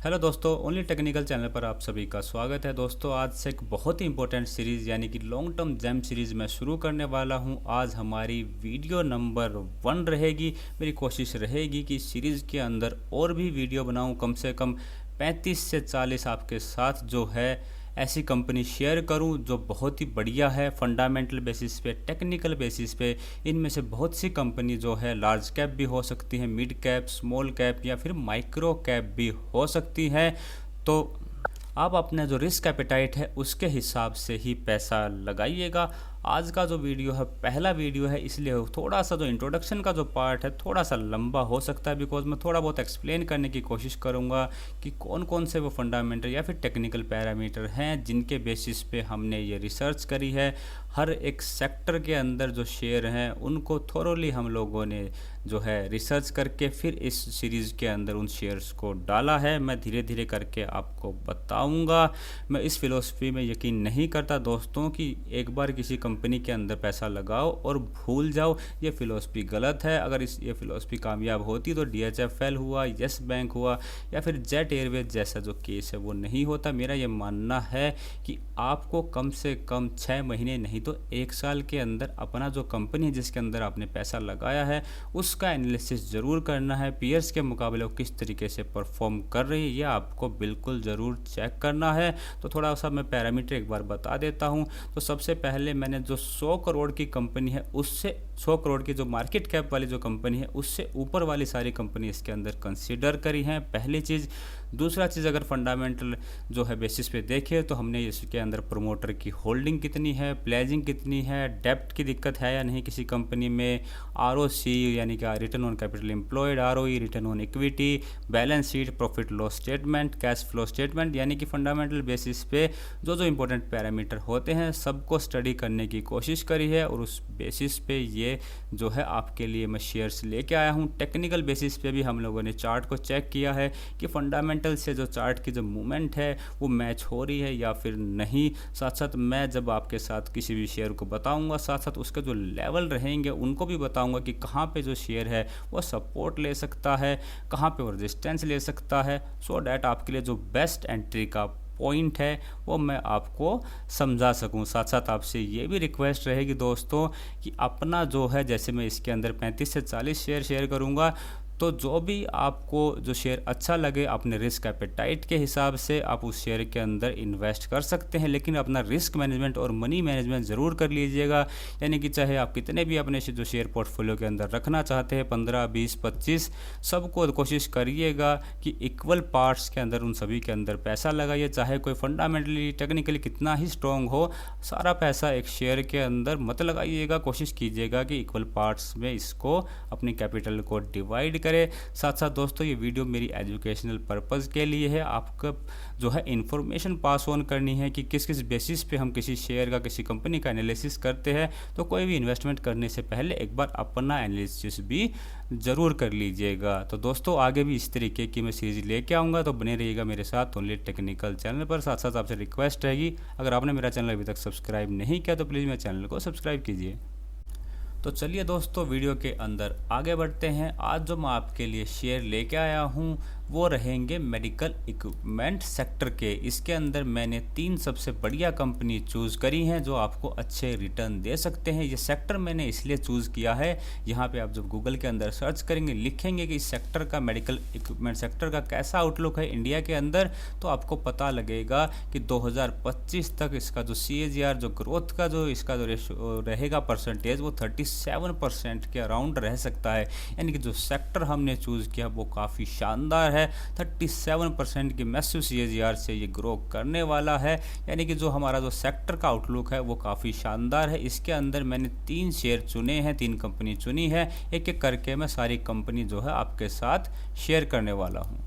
Hello दोस्तों, only technical channel पर आप सभी का स्वागत है। दोस्तों, आज से एक बहुत ही इंपॉर्टेंट सीरीज़ यानी कि लॉन्ग टर्म जेम सीरीज़ मैं शुरू करने वाला हूं। आज हमारी वीडियो नंबर 1 रहेगी। मेरी कोशिश रहेगी कि इस सीरीज़ के अंदर और भी वीडियो बनाऊं, कम से कम 35 से 40 आपके साथ जो है ऐसी कंपनी शेयर करूं जो बहुत ही बढ़िया है, फंडामेंटल बेसिस पे, टेक्निकल बेसिस पे। इनमें से बहुत सी कंपनी जो है लार्ज कैप भी हो सकती है, मिड कैप, स्मॉल कैप या फिर माइक्रो कैप भी हो सकती है। तो आप अपने जो रिस्क एपेटाइट है उसके हिसाब से ही पैसा लगाइएगा। आज का जो वीडियो है पहला वीडियो है, इसलिए थोड़ा सा जो इंट्रोडक्शन का जो पार्ट है थोड़ा सा लंबा हो सकता है, बिकॉज मैं थोड़ा बहुत एक्सप्लेन करने की कोशिश करूंगा कि कौन कौन से वो फंडामेंटल या फिर टेक्निकल पैरामीटर हैं जिनके बेसिस पे हमने ये रिसर्च करी है। हर एक सेक्टर के अंदर जो शेयर हैं उनको थोरोली हम लोगों ने जो है रिसर्च करके फिर इस सीरीज़ के अंदर उन शेयर्स को डाला है। मैं धीरे धीरे करके आपको बताऊंगा। मैं इस फिलॉसफी में यकीन नहीं करता दोस्तों कि एक बार किसी कंपनी के अंदर पैसा लगाओ और भूल जाओ। ये फिलॉसफी गलत है। अगर ये फिलॉसफी कामयाब होती तो DHFL हुआ, यस बैंक हुआ या फिर जेट एयरवेज जैसा जो केस है वो नहीं होता। मेरा ये मानना है कि आपको कम से कम 6 महीने नहीं तो 1 साल के अंदर अपना जो कंपनी है जिसके अंदर आपने पैसा लगाया है उसका एनालिसिस ज़रूर करना है। पीयर्स के मुकाबले वो किस तरीके से परफॉर्म कर रही है ये आपको बिल्कुल ज़रूर चेक करना है। तो थोड़ा सा मैं पैरामीटर एक बार बता देता हूँ। तो सबसे पहले मैंने जो 100 करोड़ की कंपनी है उससे 100 करोड़ की जो मार्केट कैप वाली जो कंपनी है उससे ऊपर वाली सारी कंपनी इसके अंदर कंसीडर करी हैं, पहली चीज़। दूसरा चीज़, अगर फंडामेंटल जो है बेसिस पे देखें तो हमने इसके अंदर प्रोमोटर की होल्डिंग कितनी है, प्लेजिंग कितनी है, डेप्ट की दिक्कत है या नहीं किसी कंपनी में, ROC यानी कि return on capital employed, ROE return on equity, balance sheet, profit loss statement, cash flow statement, यानी कि फंडामेंटल बेसिस पे जो जो इंपॉर्टेंट पैरामीटर होते हैं सबको स्टडी करने की कोशिश करी है और उस बेसिस पे ये जो है आपके लिए मैं शेयर्स लेके आया हूँ। टेक्निकल बेसिस पे भी हम लोगों ने चार्ट को चेक किया है कि फंडामेंटल से जो चार्ट की जो मूवमेंट है वो मैच हो रही है या फिर नहीं। साथ साथ मैं जब आपके साथ किसी भी शेयर को बताऊंगा साथ साथ उसके जो लेवल रहेंगे उनको भी बताऊंगा कि कहाँ पे जो शेयर है वो सपोर्ट ले सकता है, कहाँ पे वो रेजिस्टेंस ले सकता है, सो डैट आपके लिए जो बेस्ट एंट्री का पॉइंट है वो मैं आपको समझा सकूं। साथ साथ आपसे ये भी रिक्वेस्ट रहेगी दोस्तों कि अपना जो है, जैसे मैं इसके अंदर 35 से 40 शेयर करूंगा, तो जो भी आपको जो शेयर अच्छा लगे अपने रिस्क एपेटाइट के हिसाब से आप उस शेयर के अंदर इन्वेस्ट कर सकते हैं, लेकिन अपना रिस्क मैनेजमेंट और मनी मैनेजमेंट ज़रूर कर लीजिएगा। यानी कि चाहे आप कितने भी अपने जो शेयर पोर्टफोलियो के अंदर रखना चाहते हैं 15, 20, 25, सबको कोशिश करिएगा कि इक्वल पार्ट्स के अंदर उन सभी के अंदर पैसा लगाइए। चाहे कोई फंडामेंटली टेक्निकली कितना ही स्ट्रॉन्ग हो, सारा पैसा एक शेयर के अंदर मत लगाइएगा। कोशिश कीजिएगा कि इक्वल पार्ट्स में इसको अपनी कैपिटल को डिवाइड करें। साथ साथ दोस्तों ये वीडियो मेरी एजुकेशनल पर्पज़ के लिए है, आपका जो है इन्फॉर्मेशन पास ऑन करनी है कि किस किस बेसिस पे हम किसी शेयर का, किसी कंपनी का एनालिसिस करते हैं। तो कोई भी इन्वेस्टमेंट करने से पहले एक बार अपना एनालिसिस भी ज़रूर कर लीजिएगा। तो दोस्तों आगे भी इस तरीके की मैं सीरीज लेके आऊँगा, तो बने रहिएगा मेरे साथ ओनली टेक्निकल चैनल पर। साथ साथ आपसे रिक्वेस्ट रहेगी, अगर आपने मेरा चैनल अभी तक सब्सक्राइब नहीं किया तो प्लीज़ मेरे चैनल को सब्सक्राइब कीजिए। तो चलिए दोस्तों वीडियो के अंदर आगे बढ़ते हैं। आज जो मैं आपके लिए शेयर लेके आया हूँ वो रहेंगे मेडिकल इक्विपमेंट सेक्टर के। इसके अंदर मैंने 3 सबसे बढ़िया कंपनी चूज़ करी हैं जो आपको अच्छे रिटर्न दे सकते हैं। ये सेक्टर मैंने इसलिए चूज़ किया है, यहाँ पे आप जब गूगल के अंदर सर्च करेंगे, लिखेंगे कि इस सेक्टर का, मेडिकल इक्विपमेंट सेक्टर का कैसा आउटलुक है इंडिया के अंदर, तो आपको पता लगेगा कि 2025 तक इसका जो CAGR जो ग्रोथ का जो इसका जो रेशो रहेगा परसेंटेज वो 37% के अराउंड रह सकता है। यानी कि जो सेक्टर हमने चूज़ किया वो काफ़ी शानदार है। 37% की मैसिव CAGR से ये ग्रो करने वाला है। यानी कि जो हमारा जो सेक्टर का आउटलुक है वो काफ़ी शानदार है। इसके अंदर मैंने 3 शेयर चुने हैं, 3 कंपनी चुनी है। एक एक करके मैं सारी कंपनी जो है आपके साथ शेयर करने वाला हूँ।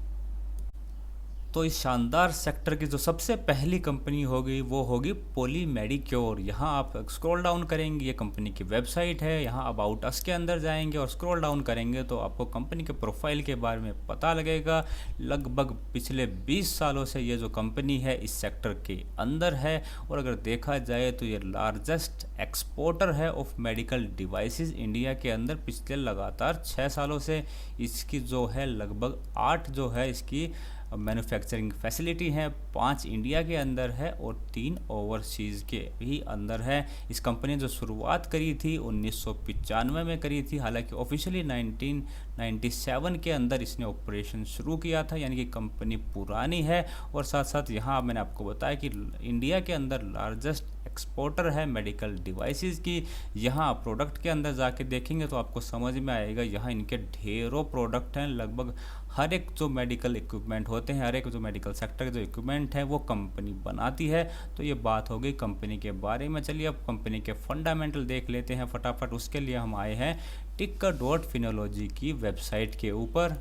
तो इस शानदार सेक्टर की जो सबसे पहली कंपनी होगी वो होगी पॉली मेडिक्योर। यहाँ आप स्क्रॉल डाउन करेंगे, ये कंपनी की वेबसाइट है। यहाँ अबाउट अस के अंदर जाएंगे और स्क्रॉल डाउन करेंगे तो आपको कंपनी के प्रोफाइल के बारे में पता लगेगा। लगभग पिछले 20 सालों से ये जो कंपनी है इस सेक्टर के अंदर है, और अगर देखा जाए तो ये लार्जेस्ट एक्सपोर्टर है ऑफ मेडिकल डिवाइसेस इंडिया के अंदर। पिछले लगातार 6 सालों से इसकी जो है लगभग 8 जो है इसकी मैन्युफैक्चरिंग फैसिलिटी हैं, 5 इंडिया के अंदर है और 3 ओवरसीज़ के भी अंदर है। इस कंपनी ने जो शुरुआत करी थी 1995 में करी थी, हालांकि ऑफिशियली 1997 के अंदर इसने ऑपरेशन शुरू किया था, यानी कि कंपनी पुरानी है। और साथ साथ यहाँ मैंने आपको बताया कि इंडिया के अंदर लार्जेस्ट एक्सपोर्टर है मेडिकल डिवाइसेस की। यहाँ प्रोडक्ट के अंदर जाके देखेंगे तो आपको समझ में आएगा, यहाँ इनके ढेरों प्रोडक्ट हैं। लगभग हर एक जो मेडिकल इक्विपमेंट होते हैं, हर एक जो मेडिकल सेक्टर के जो इक्विपमेंट है वो कंपनी बनाती है। तो ये बात हो गई कंपनी के बारे में। चलिए अब कंपनी के फंडामेंटल देख लेते हैं फटाफट। उसके लिए हम आए हैं टिक्कर.फिनोलॉजी की वेबसाइट के ऊपर।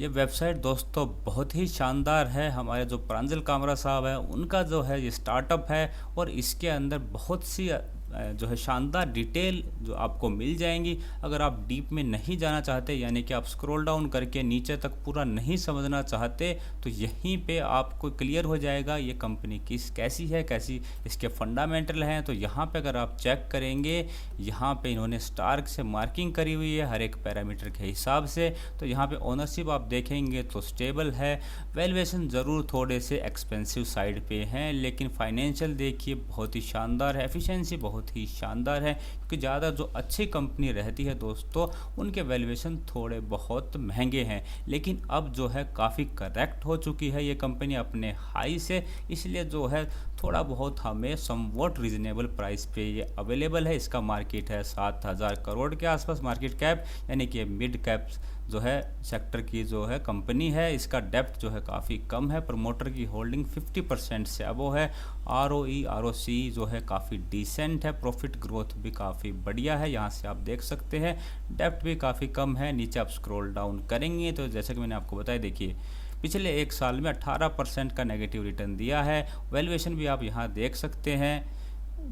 ये वेबसाइट दोस्तों बहुत ही शानदार है। हमारे जो प्रांजल कामरा साहब है उनका जो है ये स्टार्टअप है, और इसके अंदर बहुत सी जो है शानदार डिटेल जो आपको मिल जाएंगी। अगर आप डीप में नहीं जाना चाहते, यानी कि आप स्क्रॉल डाउन करके नीचे तक पूरा नहीं समझना चाहते, तो यहीं पे आपको क्लियर हो जाएगा ये कंपनी कैसी है, कैसी इसके फंडामेंटल हैं। तो यहाँ पे अगर आप चेक करेंगे, यहाँ पे इन्होंने स्टार से मार्किंग करी हुई है हर एक पैरामीटर के हिसाब से। तो यहाँ पे ओनरशिप आप देखेंगे तो स्टेबल है। वैल्यूएशन ज़रूर थोड़े से एक्सपेंसिव साइड पे हैं, लेकिन फाइनेंशियल देखिए बहुत ही शानदार है, एफिशिएंसी बहुत ही शानदार है। क्योंकि ज़्यादा जो अच्छी कंपनी रहती है दोस्तों, उनके वैल्यूएशन थोड़े बहुत महंगे हैं, लेकिन अब जो है काफ़ी करेक्ट हो चुकी है ये कंपनी अपने हाई से। इसलिए जो है थोड़ा बहुत हमें समवॉट रीजनेबल प्राइस पे ये अवेलेबल है। इसका मार्केट है 7,000 करोड़ के आसपास मार्केट कैप, यानी कि मिड कैप जो है सेक्टर की जो है कंपनी है। इसका डेप्थ जो है काफ़ी कम है। प्रमोटर की होल्डिंग 50% से अबो है। ROE ROC जो है काफ़ी डिसेंट है। प्रॉफिट ग्रोथ भी काफ़ी बढ़िया है, यहाँ से आप देख सकते हैं। डेप्थ भी काफ़ी कम है। नीचे आप स्क्रॉल डाउन करेंगे तो जैसे कि मैंने आपको बताया, देखिए पिछले 1 साल में 18% का नेगेटिव रिटर्न दिया है। वैल्यूएशन भी आप यहाँ देख सकते हैं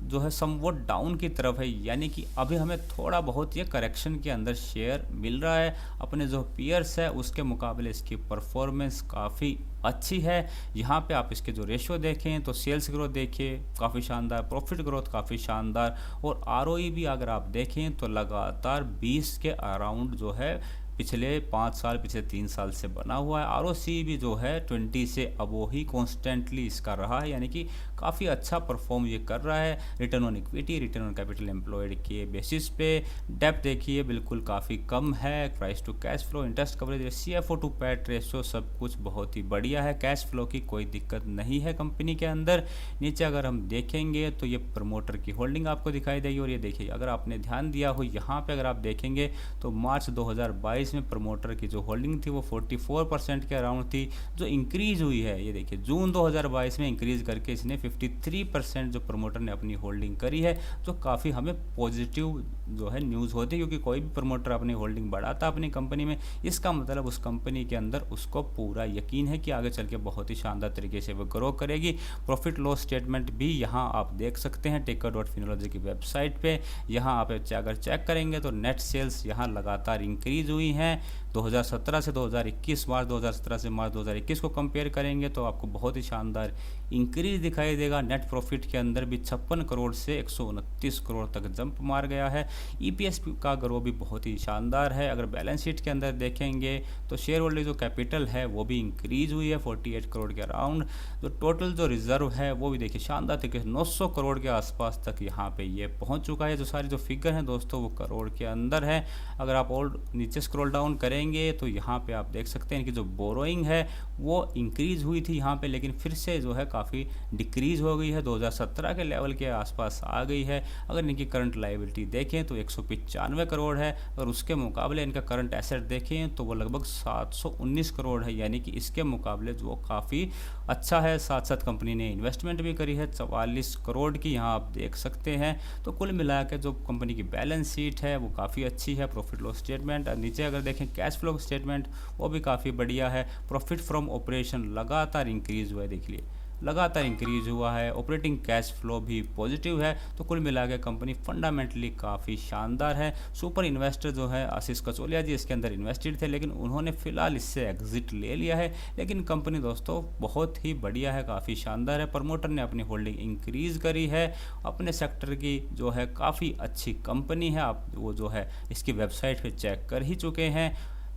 जो है समवॉट डाउन की तरफ है, यानी कि अभी हमें थोड़ा बहुत ये करेक्शन के अंदर शेयर मिल रहा है। अपने जो पीयर्स है उसके मुकाबले इसकी परफॉर्मेंस काफ़ी अच्छी है। यहाँ पे आप इसके जो रेशियो देखें तो सेल्स ग्रोथ देखिए काफ़ी शानदार, प्रॉफिट ग्रोथ काफ़ी शानदार, और ROE भी अगर आप देखें तो लगातार 20 के अराउंड जो है पिछले 5 साल, पिछले 3 साल से बना हुआ है। ROC भी जो है 20 से अबो ही कॉन्स्टेंटली इसका रहा है, यानी कि काफ़ी अच्छा परफॉर्म ये कर रहा है। Return on equity, return on capital employed के बेसिस पे। डेप्थ देखिए बिल्कुल काफ़ी कम है। Price to cash flow, interest coverage, CFO to PAT ratio सब कुछ बहुत ही बढ़िया है। कैश फ्लो की कोई दिक्कत नहीं है कंपनी के अंदर। नीचे अगर हम देखेंगे तो ये प्रमोटर की होल्डिंग आपको दिखाई देगी, और ये देखिए अगर आपने ध्यान दिया हो यहाँ पे अगर आप देखेंगे तो मार्च 2022 में प्रमोटर की जो होल्डिंग थी वो 44% के अराउंड थी, जो इंक्रीज हुई है। ये देखिए जून 2022 में इंक्रीज करके इसने 53% जो प्रमोटर ने अपनी होल्डिंग करी है, जो काफ़ी हमें पॉजिटिव जो है न्यूज़ होती है। क्योंकि कोई भी प्रमोटर अपनी होल्डिंग बढ़ाता अपनी कंपनी में, इसका मतलब उस कंपनी के अंदर उसको पूरा यकीन है कि आगे चल के बहुत ही शानदार तरीके से वो ग्रो करेगी। प्रॉफिट लॉस स्टेटमेंट भी यहाँ आप देख सकते हैं टिक्कर.फिनोलॉजी की वेबसाइट पे। यहाँ आप अगर चेक करेंगे तो नेट सेल्स यहाँ लगातार इंक्रीज हुई हैं। 2017 से 2021, मार्च 2017 से मार्च 2021 को कंपेयर करेंगे तो आपको बहुत ही शानदार इंक्रीज दिखाई देगा। नेट प्रॉफिट के अंदर भी 56 करोड़ से 129 करोड़ तक जंप मार गया है। EPS का ग्रो भी बहुत ही शानदार है। अगर बैलेंस शीट के अंदर देखेंगे तो शेयर होल्डर जो कैपिटल है वो भी इंक्रीज हुई है 48 करोड़ के अराउंड। जो टोटल जो रिजर्व है वो भी देखिए शानदार तरीके से 900 करोड़ के आसपास तक यहाँ पे ये पहुँच चुका है। जो सारी जो फिगर हैं दोस्तों वो करोड़ के अंदर है। अगर आप और नीचे स्क्रॉल डाउन करेंगे तो यहाँ पे आप देख सकते हैं कि जो बोरोइंग है वो इंक्रीज हुई थी यहाँ पे, लेकिन फिर से जो है काफ़ी डिक्रीज हो गई है, 2017 के लेवल के आसपास आ गई है। अगर इनकी करंट लायबिलिटी देखें तो 195 करोड़ है, और उसके मुकाबले इनका करंट एसेट देखें तो वो लगभग 719 करोड़ है, यानी कि इसके मुकाबले जो काफ़ी अच्छा है। साथ साथ कंपनी ने इन्वेस्टमेंट भी करी है 44 करोड़ की, यहाँ आप देख सकते हैं। तो कुल मिला के जो कंपनी की बैलेंस शीट है वो काफ़ी अच्छी है। प्रॉफिट लॉस स्टेटमेंट नीचे अगर देखें, कैश फ्लो स्टेटमेंट वो भी काफ़ी बढ़िया है। प्रॉफिट फ्रॉम ऑपरेशन लगातार इंक्रीज हुआ है, देख लिए लगातार इंक्रीज हुआ है। ऑपरेटिंग कैश फ्लो भी पॉजिटिव है। तो कुल मिला के कंपनी फंडामेंटली काफ़ी शानदार है। सुपर इन्वेस्टर जो है आशीष कचोलिया जी इसके अंदर इन्वेस्टेड थे, लेकिन उन्होंने फिलहाल इससे एग्जिट ले लिया है। लेकिन कंपनी दोस्तों बहुत ही बढ़िया है, काफ़ी शानदार है। प्रमोटर ने अपनी होल्डिंग इंक्रीज़ करी है। अपने सेक्टर की जो है काफ़ी अच्छी कंपनी है। आप वो जो है इसकी वेबसाइट पर चेक कर ही चुके हैं।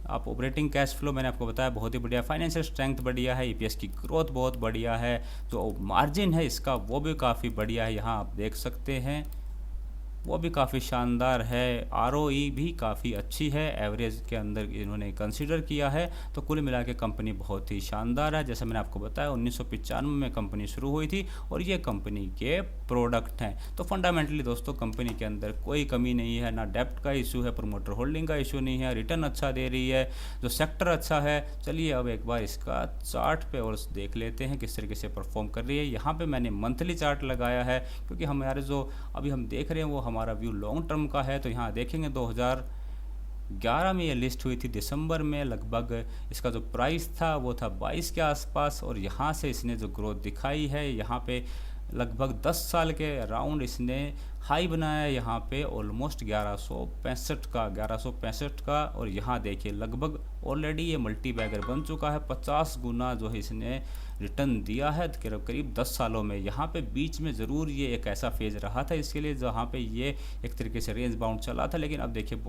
आप ऑपरेटिंग कैश फ्लो मैंने आपको बताया बहुत ही बढ़िया, फाइनेंशियल स्ट्रेंथ बढ़िया है, ईपीएस की ग्रोथ बहुत बढ़िया है, जो मार्जिन है इसका वो भी काफ़ी बढ़िया है, यहाँ आप देख सकते हैं वो भी काफ़ी शानदार है। आरओई भी काफ़ी अच्छी है, एवरेज के अंदर इन्होंने कंसीडर किया है। तो कुल मिला के कंपनी बहुत ही शानदार है। जैसे मैंने आपको बताया 1995 में कंपनी शुरू हुई थी और ये कंपनी के प्रोडक्ट हैं। तो फंडामेंटली दोस्तों कंपनी के अंदर कोई कमी नहीं है, ना डेप्ट का इशू है, प्रमोटर होल्डिंग का इशू नहीं है, रिटर्न अच्छा दे रही है, जो सेक्टर अच्छा है। चलिए अब एक बार इसका चार्ट पे और देख लेते हैं किस तरीके से परफॉर्म कर रही है। यहाँ पे मैंने मंथली चार्ट लगाया है क्योंकि हमारे जो अभी हम देख रहे हैं वो हमारा व्यू लॉन्ग टर्म का है। तो यहाँ देखेंगे 2011 में ये लिस्ट हुई थी दिसंबर में, लगभग इसका जो प्राइस था वो था 22 के आसपास और यहाँ से इसने जो ग्रोथ दिखाई है यहाँ पे लगभग 10 साल के अराउंड इसने हाई बनाया है यहाँ पे ऑलमोस्ट 1165 का और यहाँ देखिए लगभग ऑलरेडी ये मल्टी बैगर बन चुका है। 50 गुना जो है इसने रिटर्न दिया है करीब 10 सालों में। यहाँ पे बीच में ज़रूर ये एक ऐसा फेज रहा था इसके लिए जहाँ पे ये एक तरीके से रेंज बाउंड चला था, लेकिन अब देखिए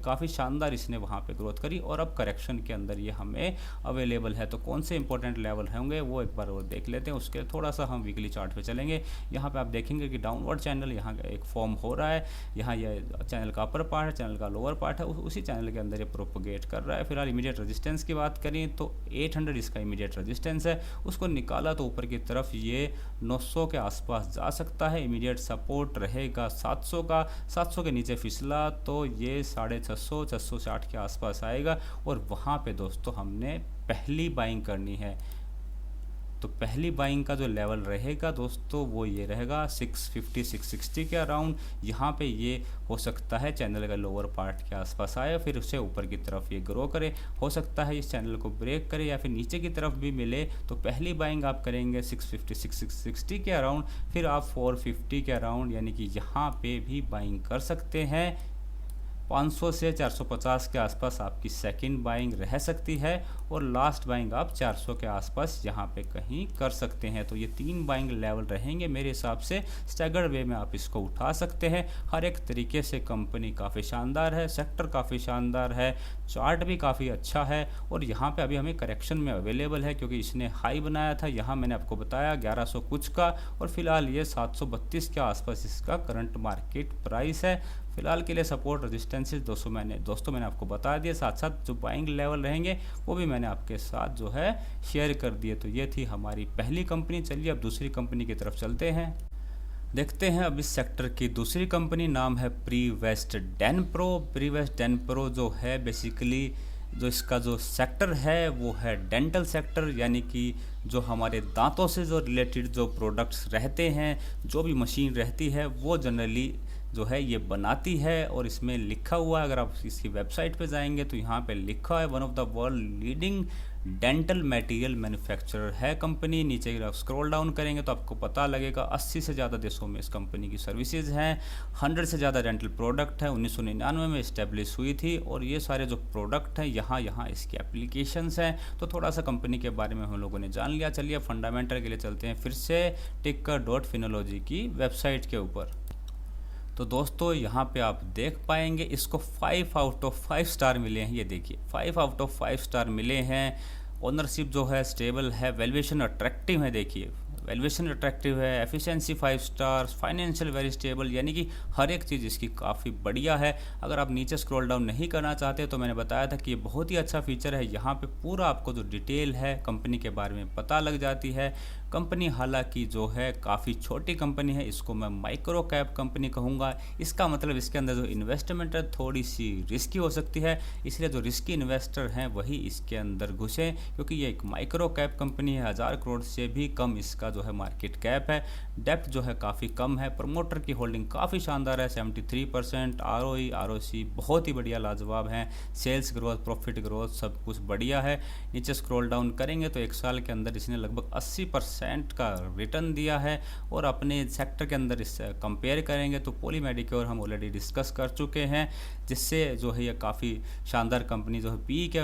काफ़ी शानदार इसने वहाँ पे ग्रोथ करी और अब करेक्शन के अंदर ये हमें अवेलेबल है। तो कौन से इंपॉर्टेंट लेवल होंगे वो एक बार और देख लेते हैं। उसके थोड़ा सा हम वीकली चार्ट पे चलेंगे। यहाँ पे आप देखेंगे कि डाउनवर्ड चैनल यहाँ एक फॉर्म हो रहा है। यहाँ ये चैनल का अपर पार्ट है, चैनल का लोअर पार्ट है, उसी चैनल के अंदर ये प्रोपोगेट कर रहा है। फिलहाल इमीडिएट रेजिस्टेंस की बात करें तो 800 इसका इमीडिएट रेजिस्टेंस है, उसको निकाला तो ऊपर की तरफ ये 900 के आसपास जा सकता है। इमीडिएट सपोर्ट रहेगा 700 का, 700 के नीचे फिसला तो ये 650 660 के आसपास आएगा और वहाँ पे दोस्तों हमने पहली बाइंग करनी है। तो पहली बाइंग का जो लेवल रहेगा दोस्तों वो ये रहेगा 650 660 के अराउंड। यहाँ पे ये हो सकता है चैनल का लोअर पार्ट के आसपास आए, फिर उससे ऊपर की तरफ ये ग्रो करे, हो सकता है इस चैनल को ब्रेक करे या फिर नीचे की तरफ भी मिले। तो पहली बाइंग आप करेंगे 650 660 के अराउंड, फिर आप 450 के अराउंड यानी कि यहाँ पे भी बाइंग कर सकते हैं। 500 से 450 के आसपास आपकी सेकंड बाइंग रह सकती है और लास्ट बाइंग आप 400 के आसपास यहाँ पे कहीं कर सकते हैं। तो ये 3 बाइंग लेवल रहेंगे मेरे हिसाब से। स्टैगर्ड वे में आप इसको उठा सकते हैं। हर एक तरीके से कंपनी काफ़ी शानदार है, सेक्टर काफ़ी शानदार है, चार्ट भी काफ़ी अच्छा है और यहाँ पे अभी हमें करेक्शन में अवेलेबल है क्योंकि इसने हाई बनाया था, यहाँ मैंने आपको बताया 1100 कुछ का और फिलहाल ये 732 के आसपास इसका करंट मार्केट प्राइस है। फिलहाल के लिए सपोर्ट रेजिस्टेंसेस दोस्तों मैंने आपको बता दिया, साथ साथ जो बाइंग लेवल रहेंगे वो भी मैंने आपके साथ जो है शेयर कर दिए। तो ये थी हमारी पहली कंपनी। चलिए अब दूसरी कंपनी की तरफ चलते हैं, देखते हैं अब इस सेक्टर की दूसरी कंपनी। नाम है प्रीवेस्ट डेनप्रो। प्रीवेस्ट डेनप्रो जो है बेसिकली जो इसका जो सेक्टर है वो है डेंटल सेक्टर, यानी कि जो हमारे दांतों से जो रिलेटेड जो प्रोडक्ट्स रहते हैं, जो भी मशीन रहती है वो जनरली जो है ये बनाती है। और इसमें लिखा हुआ है, अगर आप इसकी वेबसाइट पे जाएंगे तो यहाँ पे लिखा है one of the world leading dental material manufacturer है कंपनी। नीचे अगर आप स्क्रॉल डाउन करेंगे तो आपको पता लगेगा 80 से ज़्यादा देशों में इस कंपनी की सर्विसेज हैं, 100 से ज़्यादा डेंटल प्रोडक्ट है। 1999 में इस्टेब्लिश हुई थी और ये सारे जो प्रोडक्ट हैं यहाँ इसकी एप्लीकेशंस हैं। तो थोड़ा सा कंपनी के बारे में हम लोगों ने जान लिया। चलिए फंडामेंटल के लिए चलते हैं फिर से टिक्कर.फिनोलॉजी की वेबसाइट के ऊपर। तो दोस्तों यहाँ पे आप देख पाएंगे इसको 5 आउट ऑफ 5 स्टार मिले हैं। ये देखिए 5 आउट ऑफ 5 स्टार मिले हैं। ओनरशिप जो है स्टेबल है, वैल्यूएशन अट्रैक्टिव है, देखिए वैल्यूएशन अट्रैक्टिव है, efficiency 5 stars, financial very stable, यानी कि हर एक चीज़ इसकी काफ़ी बढ़िया है। अगर आप नीचे स्क्रॉल डाउन नहीं करना चाहते तो मैंने बताया था कि ये बहुत ही अच्छा फीचर है। यहाँ पे पूरा आपको जो डिटेल है कंपनी के बारे में पता लग जाती है। कंपनी हालांकि जो है काफ़ी छोटी कंपनी है, इसको मैं माइक्रो कैप कंपनी कहूँगा। इसका मतलब इसके अंदर जो इन्वेस्टमेंट है थोड़ी सी रिस्की हो सकती है, इसलिए जो रिस्की इन्वेस्टर हैं वही इसके अंदर घुसे, क्योंकि ये एक माइक्रो कैप कंपनी है। 1000 करोड़ से भी कम इसका जो है मार्केट कैप है। डेप्थ जो है काफ़ी कम है। प्रमोटर की होल्डिंग काफ़ी शानदार है, 73%। आरओई आरओसी बहुत ही बढ़िया लाजवाब हैं। सेल्स ग्रोथ, प्रॉफिट ग्रोथ सब कुछ बढ़िया है। नीचे स्क्रॉल डाउन करेंगे तो एक साल के अंदर इसने लगभग 80% 6% का रिटर्न दिया है। और अपने सेक्टर के अंदर इससे कंपेयर करेंगे तो पॉली मेडिक्योर हम ऑलरेडी डिस्कस कर चुके हैं, जिससे जो है ये काफ़ी शानदार कंपनी जो है पी के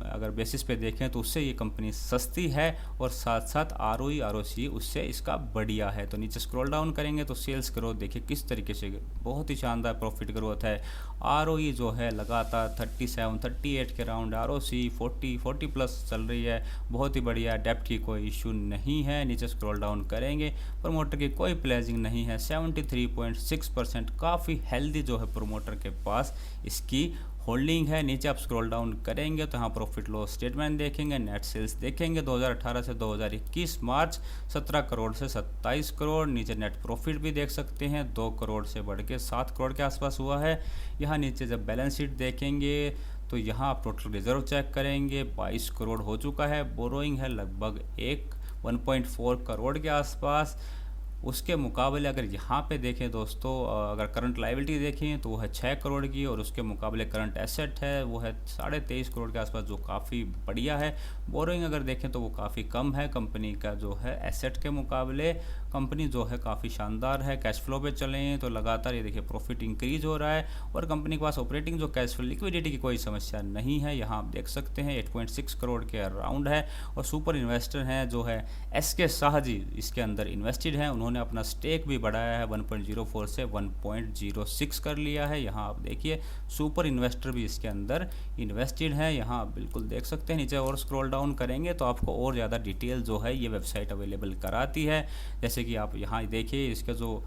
अगर बेसिस पे देखें तो उससे ये कंपनी सस्ती है और साथ साथ ROE ROC उससे इसका बढ़िया है। तो नीचे स्क्रॉल डाउन करेंगे तो सेल्स ग्रोथ देखिए किस तरीके से बहुत ही शानदार प्रॉफिट ग्रोथ है। ROE जो है लगातार 37-38 के राउंड, ROC 40 प्लस चल रही है, बहुत ही बढ़िया। डेप्ट की कोई इशू नहीं है। नीचे स्क्रॉल डाउन करेंगे, प्रमोटर की कोई प्लेजिंग नहीं है, 73.6% काफ़ी हेल्दी जो है प्रमोटर के पास इसकी होल्डिंग है। नीचे आप स्क्रॉल डाउन करेंगे तो यहाँ प्रॉफिट लॉस स्टेटमेंट देखेंगे, नेट सेल्स देखेंगे 2018 से 2021 मार्च 17 करोड़ से 27 करोड़। नीचे नेट प्रॉफिट भी देख सकते हैं 2 करोड़ से बढ़ के 7 करोड़ के आसपास हुआ है। यहाँ नीचे जब बैलेंस शीट देखेंगे तो यहाँ आप टोटल रिजर्व चेक करेंगे 22 करोड़ हो चुका है। बोरोइंग है लगभग 1.4 करोड़ के आसपास। उसके मुकाबले अगर यहाँ पे देखें दोस्तों, अगर करंट लायबिलिटी देखें तो वो है 6 करोड़ की, और उसके मुकाबले करंट एसेट है वो है 23.5 करोड़ के आसपास, जो काफ़ी बढ़िया है। बोरोइंग अगर देखें तो वो काफ़ी कम है कंपनी का जो है एसेट के मुकाबले। कंपनी जो है काफ़ी शानदार है। कैश फ्लो पे चलें तो लगातार ये देखिए प्रॉफिट इंक्रीज हो रहा है, और कंपनी के पास ऑपरेटिंग जो कैश फ्लो लिक्विडिटी की कोई समस्या नहीं है। यहाँ आप देख सकते हैं 8.6 करोड़ के अराउंड है, और सुपर इन्वेस्टर हैं जो है SK शाह जी इसके अंदर इन्वेस्टेड हैं। उन्होंने अपना स्टेक भी बढ़ाया है 1.04 से 1.06 कर लिया है। यहाँ आप देखिए सुपर इन्वेस्टर भी इसके अंदर इन्वेस्टेड है, यहाँ आप बिल्कुल देख सकते हैं। नीचे और स्क्रॉल डाउन करेंगे तो आपको और ज़्यादा डिटेल जो है ये वेबसाइट अवेलेबल कराती है। जैसे कि आप यहाँ देखिए इसका जो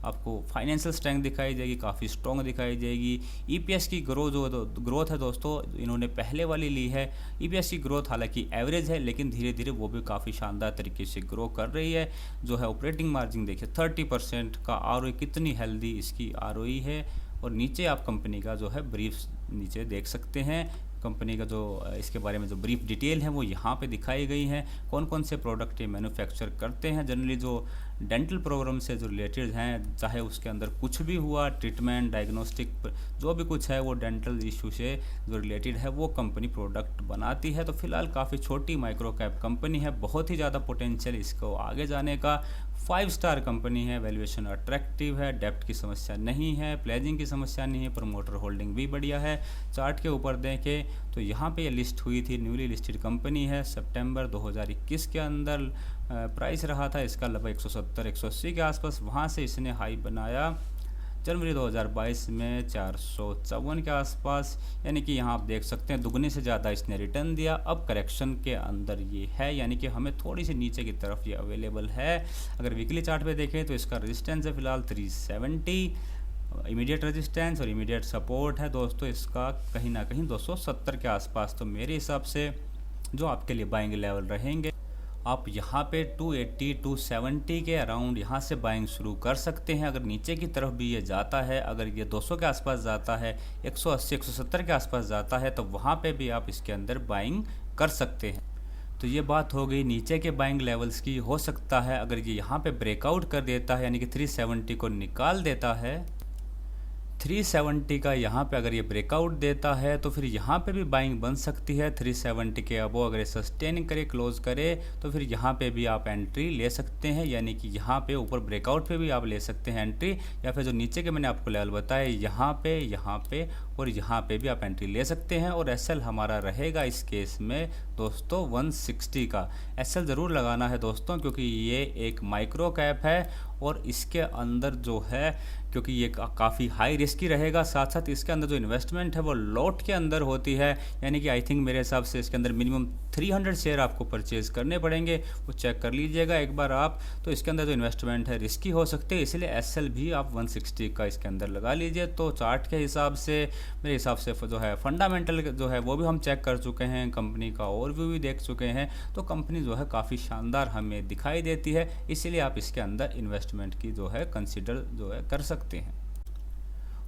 आपको फाइनेंशियल स्ट्रेंथ दिखाई देगी, काफ़ी स्ट्रॉन्ग दिखाई देगी। EPS की ग्रोथ है दोस्तों, इन्होंने पहले वाली ली है। EPS की ग्रोथ हालांकि एवरेज है, लेकिन धीरे धीरे वो भी काफ़ी शानदार तरीके से ग्रो कर रही है। जो है ऑपरेटिंग मार्जिन देखिए 30% का ROE, कितनी हेल्दी इसकी ROE है। और नीचे आप कंपनी का जो है ब्रीफ नीचे देख सकते हैं, कंपनी का जो इसके बारे में जो ब्रीफ डिटेल है वो यहाँ पे दिखाई गई है। कौन कौन से प्रोडक्ट ये मैन्युफैक्चर करते हैं, जनरली जो डेंटल प्रोग्राम से जो रिलेटेड हैं, चाहे उसके अंदर कुछ भी हुआ, ट्रीटमेंट, डायग्नोस्टिक, जो भी कुछ है वो डेंटल इशू से जो रिलेटेड है वो कंपनी प्रोडक्ट बनाती है। तो फिलहाल काफ़ी छोटी माइक्रो कैप कंपनी है, बहुत ही ज़्यादा पोटेंशियल इसको आगे जाने का। 5 स्टार कंपनी है, वैल्यूएशन अट्रैक्टिव है, डेप्ट की समस्या नहीं है, प्लेजिंग की समस्या नहीं है, प्रमोटर होल्डिंग भी बढ़िया है। चार्ट के ऊपर देखें तो यहाँ पे ये लिस्ट हुई थी, न्यूली लिस्टेड कंपनी है सितंबर 2021 के अंदर। प्राइस रहा था इसका लगभग 170-180 के आसपास, वहाँ से इसने हाई बनाया जनवरी 2022 में 454 के आसपास, यानी कि यहाँ आप देख सकते हैं दुगने से ज़्यादा इसने रिटर्न दिया। अब करेक्शन के अंदर ये है, यानी कि हमें थोड़ी सी नीचे की तरफ ये अवेलेबल है। अगर वीकली चार्ट पे देखें तो इसका रेजिस्टेंस है फिलहाल 370, इमीडिएट रेजिस्टेंस, और इमीडिएट सपोर्ट है दोस्तों इसका कहीं ना कहीं 270 के आसपास। तो मेरे हिसाब से जो आपके लिए बाइंग लेवल रहेंगे, आप यहाँ पे 280-270 के अराउंड यहाँ से बाइंग शुरू कर सकते हैं। अगर नीचे की तरफ भी ये जाता है, अगर ये 200 के आसपास जाता है, 180-170 के आसपास जाता है, तो वहाँ पे भी आप इसके अंदर बाइंग कर सकते हैं। तो ये बात हो गई नीचे के बाइंग लेवल्स की। हो सकता है अगर ये यहाँ पे ब्रेकआउट कर देता है, यानी कि 370 को निकाल देता है, 370 का यहाँ पे अगर ये ब्रेकआउट देता है तो फिर यहाँ पे भी बाइंग बन सकती है। 370 के अबो अगर ये सस्टेन करे, क्लोज करे, तो फिर यहाँ पे भी आप एंट्री ले सकते हैं, यानी कि यहाँ पे ऊपर ब्रेकआउट पे भी आप ले सकते हैं एंट्री, या फिर जो नीचे के मैंने आपको लेवल बताया यहाँ पे और यहाँ पे भी आप एंट्री ले सकते हैं। और SL हमारा रहेगा इस केस में दोस्तों 160 का। SL ज़रूर लगाना है दोस्तों, क्योंकि ये एक माइक्रो कैप है और इसके अंदर जो है, क्योंकि ये काफ़ी हाई रिस्की रहेगा, साथ साथ इसके अंदर जो इन्वेस्टमेंट है वो लॉट के अंदर होती है, यानी कि आई थिंक मेरे हिसाब से इसके अंदर मिनिमम 300 शेयर आपको परचेज़ करने पड़ेंगे। वो चेक कर लीजिएगा एक बार आप। तो इसके अंदर जो इन्वेस्टमेंट है रिस्की हो सकते हैं, इसलिए SL भी आप 160 का इसके अंदर लगा लीजिए। तो चार्ट के हिसाब से मेरे हिसाब से जो है फंडामेंटल जो है वो भी हम चेक कर चुके हैं, कंपनी का ओवरव्यू भी देख चुके हैं। तो कंपनी जो है काफ़ी शानदार हमें दिखाई देती है, इसीलिए आप इसके अंदर इन्वेस्टमेंट की जो है कंसिडर जो है कर सकते हैं।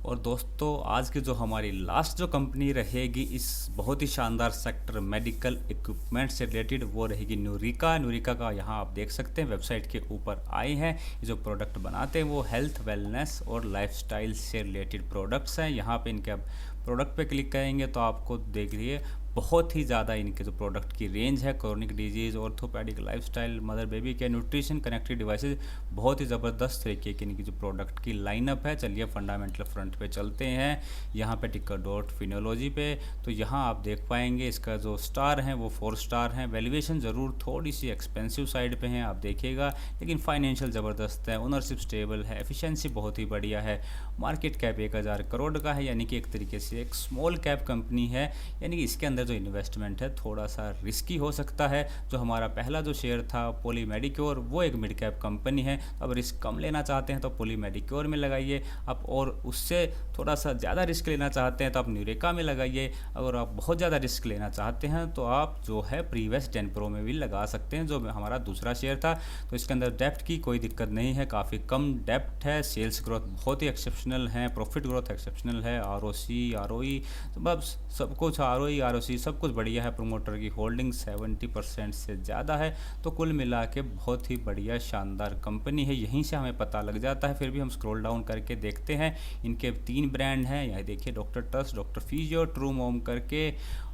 और दोस्तों आज की जो हमारी लास्ट जो कंपनी रहेगी इस बहुत ही शानदार सेक्टर मेडिकल इक्विपमेंट से रिलेटेड, वो रहेगी न्यूरिका। न्यूरिका का यहाँ आप देख सकते हैं वेबसाइट के ऊपर आए हैं। ये जो प्रोडक्ट बनाते हैं वो हेल्थ, वेलनेस और लाइफस्टाइल से रिलेटेड प्रोडक्ट्स हैं। यहाँ पे इनके आप प्रोडक्ट पे क्लिक करेंगे तो आपको देखिए बहुत ही ज़्यादा इनके जो प्रोडक्ट की रेंज है, chronic disease, orthopaedic, lifestyle, mother baby के न्यूट्रिशन, कनेक्टेड डिवाइसेज, बहुत ही ज़बरदस्त तरीके की इनकी जो प्रोडक्ट की लाइनअप है। चलिए फंडामेंटल फ्रंट पे चलते हैं, यहाँ पे टिकर डॉट फिनोलॉजी पे। तो यहाँ आप देख पाएंगे इसका जो स्टार है वो 4 स्टार हैं। वैल्यूएशन ज़रूर थोड़ी सी एक्सपेंसिव साइड पे है, आप देखिएगा, लेकिन फाइनेंशियल ज़बरदस्त है, ओनरशिप स्टेबल है, एफिशिएंसी बहुत ही बढ़िया है। मार्केट कैप 1000 करोड़ का है, यानी कि एक तरीके से एक स्मॉल कैप कंपनी है, यानी कि इसके अंदर जो इन्वेस्टमेंट है थोड़ा सा रिस्की हो सकता है। जो हमारा पहला जो शेयर था पॉली मेडिक्योर, वो एक मिड कैप कंपनी है। अब रिस्क कम लेना चाहते हैं तो पॉली मेडिक्योर में लगाइए आप, और उससे थोड़ा सा ज़्यादा रिस्क लेना चाहते हैं तो आप न्यूरेका में लगाइए। अगर आप बहुत ज़्यादा रिस्क लेना चाहते हैं तो आप जो है प्रीवेस्ट डेनप्रो में भी लगा सकते हैं, जो हमारा दूसरा शेयर था। तो इसके अंदर डेप्थ की कोई दिक्कत नहीं है, काफ़ी कम डेप्थ है, सेल्स ग्रोथ बहुत ही एक्सेप्शनल है, प्रॉफिट ग्रोथ एक्सेप्शनल है, ROC ROE मतलब सब कुछ, ROE ROC सब कुछ बढ़िया है। प्रोमोटर की होल्डिंग 70% से ज़्यादा है। तो कुल मिला के बहुत ही बढ़िया शानदार कंपनी है, यहीं से हमें पता लग जाता है। फिर भी हम स्क्रॉल डाउन करके देखते हैं, इनके 3 ब्रांड हैं, यहाँ देखिए doctor trust, doctor physio, true मोम करके।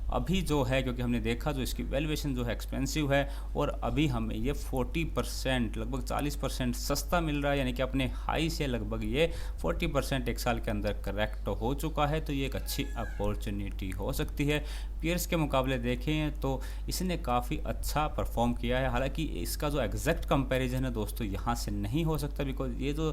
अभी जो है, क्योंकि हमने देखा जो इसकी वैल्यूएशन जो है एक्सपेंसिव है, और अभी हमें ये 40% लगभग 40% सस्ता मिल रहा है, यानी कि अपने हाई से लगभग ये 40% एक साल के अंदर करेक्ट हो चुका है। तो ये एक अच्छी अपॉर्चुनिटी हो सकती है। पीयर्स के मुकाबले देखें तो इसने काफ़ी अच्छा परफॉर्म किया है। हालांकि इसका जो एग्जैक्ट कंपैरिजन है दोस्तों यहाँ से नहीं हो सकता, बिकॉज ये जो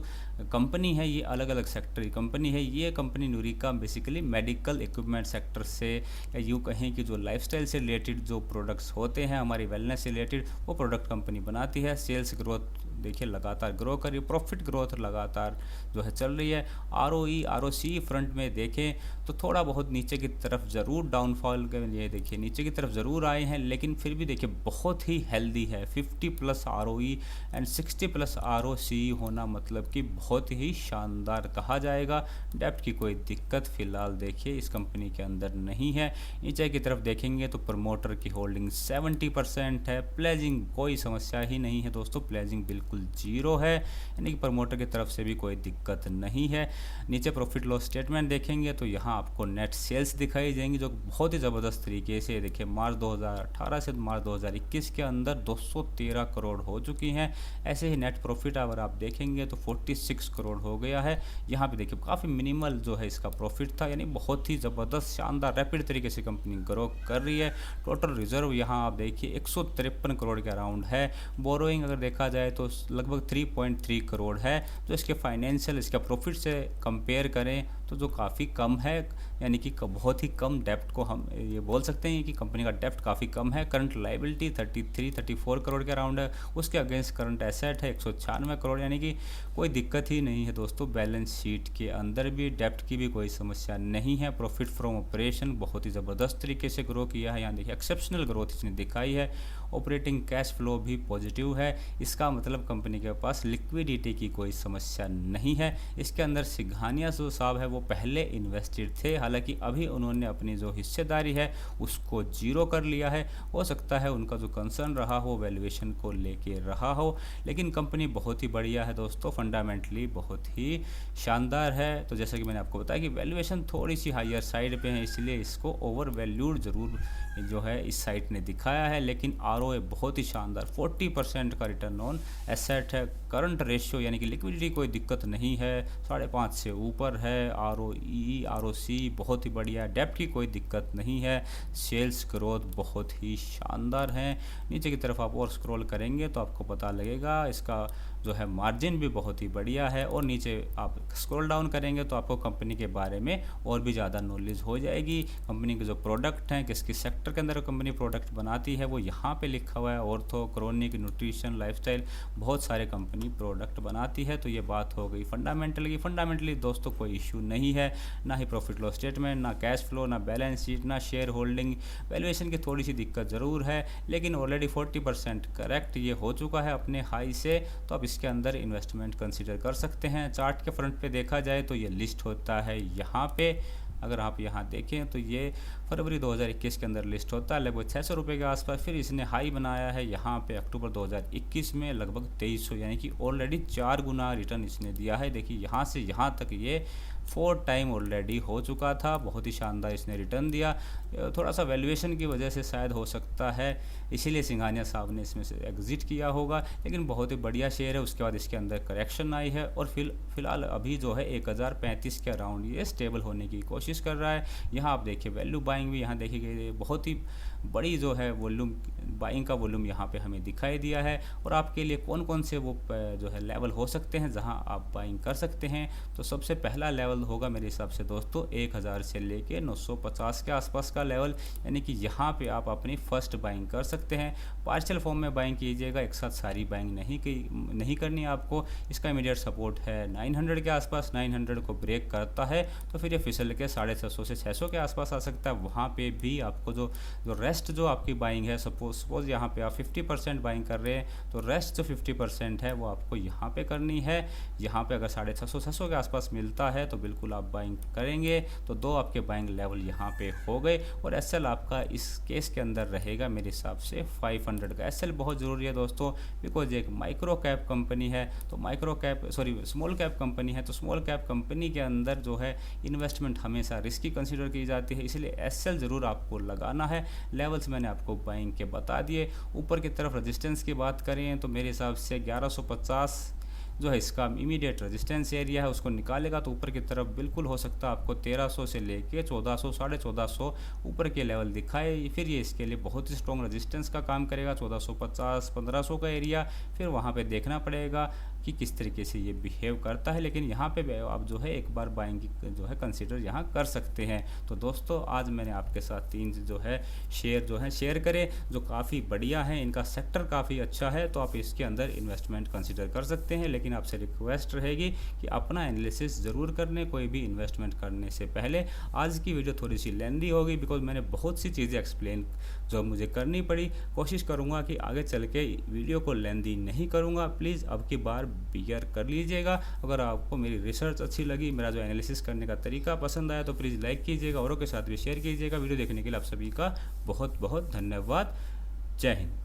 कंपनी है ये अलग अलग सेक्टर की कंपनी है। ये company Nureca basically medical equipment sector से, या यूँ कहें कि जो लाइफस्टाइल से रिलेटेड जो प्रोडक्ट्स होते हैं, हमारी वेलनेस से रिलेटेड, वो प्रोडक्ट कंपनी बनाती है। सेल्स ग्रोथ देखिए लगातार ग्रो कर रही है, प्रॉफिट ग्रोथ लगातार जो है चल रही है। ROE ROC फ्रंट में देखें तो थोड़ा बहुत नीचे की तरफ ज़रूर डाउनफॉल के लिए देखिए नीचे की तरफ ज़रूर आए हैं, लेकिन फिर भी देखिए बहुत ही हेल्दी है। 50+ ROE एंड 60+ ROC होना मतलब कि बहुत ही शानदार कहा जाएगा। डेप्थ की कोई दिक्कत फ़िलहाल देखिए इस कंपनी के अंदर नहीं है। नीचे की तरफ देखेंगे तो प्रमोटर की होल्डिंग 70% है। प्लेजिंग कोई समस्या ही नहीं है दोस्तों, प्लेजिंग बिल्कुल 0 है, यानी कि प्रमोटर की तरफ से भी कोई दिक्कत नहीं है। नीचे प्रॉफिट लॉस स्टेटमेंट देखेंगे तो यहाँ आपको नेट सेल्स दिखाई देंगी, जो बहुत ही ज़बरदस्त तरीके से देखिए मार्च 2018 से मार्च 2021 के अंदर 213 करोड़ हो चुकी हैं। ऐसे ही नेट प्रॉफिट अगर आप देखेंगे तो 46 करोड़ हो गया है। यहाँ पे देखिए काफ़ी मिनिमल जो है इसका प्रॉफिट था, यानी बहुत ही ज़बरदस्त शानदार रैपिड तरीके से कंपनी ग्रो कर रही है। टोटल रिजर्व यहाँ आप देखिए 153 करोड़ के अराउंड है। बोरोइंग अगर देखा जाए तो लगभग 3.3 करोड़ है, जो इसके फाइनेंशियल इसका प्रॉफिट से कंपेयर करें तो जो काफ़ी कम है, यानी कि बहुत ही कम डेप्ट को हम ये बोल सकते हैं कि कंपनी का डेप्ट काफ़ी कम है। करंट लाइबिलिटी 34 करोड़ के अराउंड है, उसके अगेंस्ट करंट एसेट है 196 करोड़, यानी कि कोई दिक्कत ही नहीं है दोस्तों। बैलेंस शीट के अंदर भी डेप्ट की भी कोई समस्या नहीं है। प्रॉफिट फ्रॉम ऑपरेशन बहुत ही ज़बरदस्त तरीके से ग्रो किया है, यहाँ देखिए एक्सेप्शनल ग्रोथ इसने दिखाई है। ऑपरेटिंग कैश फ्लो भी पॉजिटिव है, इसका मतलब कंपनी के पास लिक्विडिटी की कोई समस्या नहीं है। इसके अंदर सिंघानिया जो साहब है वो पहले इन्वेस्टेड थे, हालांकि अभी उन्होंने अपनी जो हिस्सेदारी है उसको 0 कर लिया है। हो सकता है उनका जो कंसर्न रहा हो वैल्यूएशन को लेके रहा हो, लेकिन कंपनी बहुत ही बढ़िया है दोस्तों, फंडामेंटली बहुत ही शानदार है। तो जैसा कि मैंने आपको बताया कि वैल्यूएशन थोड़ी सी हायर साइड पे है, इसलिए इसको ओवर वैल्यूड ज़रूर जो है इस साइट ने दिखाया है, लेकिन ROA बहुत ही शानदार 40% का रिटर्न ऑन एसेट है। करंट रेशियो यानी कि लिक्विडिटी कोई दिक्कत नहीं है, 5.5 से ऊपर है। ROE ROC बहुत ही बढ़िया, डेप्ट की कोई दिक्कत नहीं है। सेल्स ग्रोथ बहुत ही शानदार है। नीचे की तरफ आप और स्क्रॉल करेंगे तो आपको पता लगेगा इसका जो है मार्जिन भी बहुत ही बढ़िया है, और नीचे आप स्क्रॉल डाउन करेंगे तो आपको कंपनी के बारे में और भी ज़्यादा नॉलेज हो जाएगी। कंपनी के जो प्रोडक्ट हैं, किस किस सेक्टर के अंदर कंपनी प्रोडक्ट बनाती है वो यहाँ पे लिखा हुआ है। ऑर्थो, क्रोनिक, न्यूट्रिशन, लाइफस्टाइल, बहुत सारे कंपनी प्रोडक्ट बनाती है। तो ये बात हो गई फंडामेंटल की। फंडामेंटली दोस्तों कोई इशू नहीं है, ना ही प्रॉफिट लॉस स्टेटमेंट, ना कैश फ्लो, ना बैलेंस शीट, ना शेयर होल्डिंग। वैल्यूएशन की थोड़ी सी दिक्कत ज़रूर है, लेकिन ऑलरेडी 40% करेक्ट ये हो चुका है अपने हाई से, तो अब इसके अंदर इन्वेस्टमेंट कंसीडर कर सकते हैं। चार्ट के फ्रंट पे देखा जाए तो ये लिस्ट होता है यहाँ पे। अगर आप यहाँ देखें तो ये फरवरी 2021 के अंदर लिस्ट होता है लगभग 600 रुपये के आसपास। फिर इसने हाई बनाया है यहाँ पे अक्टूबर 2021 में लगभग 2300, यानी कि ऑलरेडी 4 गुना रिटर्न इसने दिया है। देखिए यहाँ से यहाँ तक ये 4 टाइम ऑलरेडी हो चुका था। बहुत ही शानदार इसने रिटर्न दिया। थोड़ा सा वैल्यूएशन की वजह से शायद हो सकता है इसीलिए सिंघानिया साहब ने इसमें से एग्जिट किया होगा, लेकिन बहुत ही बढ़िया शेयर है। उसके बाद इसके अंदर करेक्शन आई है और फिलहाल अभी जो है 1035 के अराउंड ये स्टेबल होने की कोशिश कर रहा है। यहाँ आप देखिए वैल्यू बाइंग भी यहाँ देखी गई, बहुत ही बड़ी जो है वॉल्यूम बाइंग का वॉल्यूम यहाँ पे हमें दिखाई दिया है। और आपके लिए कौन कौन से वो जो है लेवल हो सकते हैं जहाँ आप बाइंग कर सकते हैं, तो सबसे पहला लेवल होगा मेरे हिसाब से दोस्तों 1000 से लेके 950 के आसपास का लेवल, यानी कि यहाँ पे आप अपनी फर्स्ट बाइंग कर सकते हैं। पार्शियल फॉर्म में बाइंग कीजिएगा, एक साथ सारी बाइंग नहीं करनी है आपको। इसका इमीडिएट सपोर्ट है 900 के आसपास। 900 को ब्रेक करता है तो फिर ये फिसल के 650 से 600 के आसपास आ सकता है। वहाँ पे भी आपको जो रेस्ट जो आपकी बाइंग है, सपोज यहाँ पे आप 50% बाइंग कर रहे हैं तो रेस्ट जो 50% है वो आपको यहाँ पे करनी है। यहाँ पे अगर 650-600 के आसपास मिलता है तो बिल्कुल आप बाइंग करेंगे। तो 2 आपके बाइंग लेवल यहाँ पे हो गए और एसएल आपका इस केस के अंदर रहेगा मेरे हिसाब से 500 का। एसएल बहुत ज़रूरी है दोस्तों, बिकॉज एक माइक्रो कैप कंपनी है, तो स्मॉल कैप कंपनी है, तो स्मॉल कैप कंपनी के अंदर जो है इन्वेस्टमेंट हमेशा रिस्की कंसीडर की जाती है, इसलिए एसएल ज़रूर आपको लगाना है। लेवल्स मैंने आपको बाइंग के बता दिए। ऊपर की तरफ रेजिस्टेंस की बात करें तो मेरे हिसाब से 1150 जो है इसका इमीडिएट रेजिस्टेंस एरिया है, उसको निकालेगा तो ऊपर की तरफ बिल्कुल हो सकता है आपको 1300 से लेके 1400 1450 ऊपर के लेवल दिखाए। फिर ये इसके लिए बहुत ही स्ट्रॉन्ग रेजिस्टेंस का काम करेगा 1450 1500 का एरिया। फिर वहाँ पे देखना पड़ेगा कि किस तरीके से ये बिहेव करता है, लेकिन यहाँ पे आप जो है एक बार बाइंग जो है कंसीडर यहाँ कर सकते हैं। तो दोस्तों आज मैंने आपके साथ 3 जो है शेयर करें जो काफ़ी बढ़िया है, इनका सेक्टर काफ़ी अच्छा है, तो आप इसके अंदर इन्वेस्टमेंट कंसीडर कर सकते हैं। लेकिन आपसे रिक्वेस्ट रहेगी कि अपना एनालिसिस ज़रूर कर लें कोई भी इन्वेस्टमेंट करने से पहले। आज की वीडियो थोड़ी सी लेंदी होगी बिकॉज मैंने बहुत सी चीज़ें एक्सप्लेन जो मुझे करनी पड़ी। कोशिश करूँगा कि आगे चल के वीडियो को लेंदी नहीं करूँगा। प्लीज़ अब की बार बियर कर लीजिएगा। अगर आपको मेरी रिसर्च अच्छी लगी, मेरा जो एनालिसिस करने का तरीका पसंद आया तो प्लीज़ लाइक कीजिएगा, औरों के साथ भी शेयर कीजिएगा। वीडियो देखने के लिए आप सभी का बहुत बहुत धन्यवाद। जय हिंद।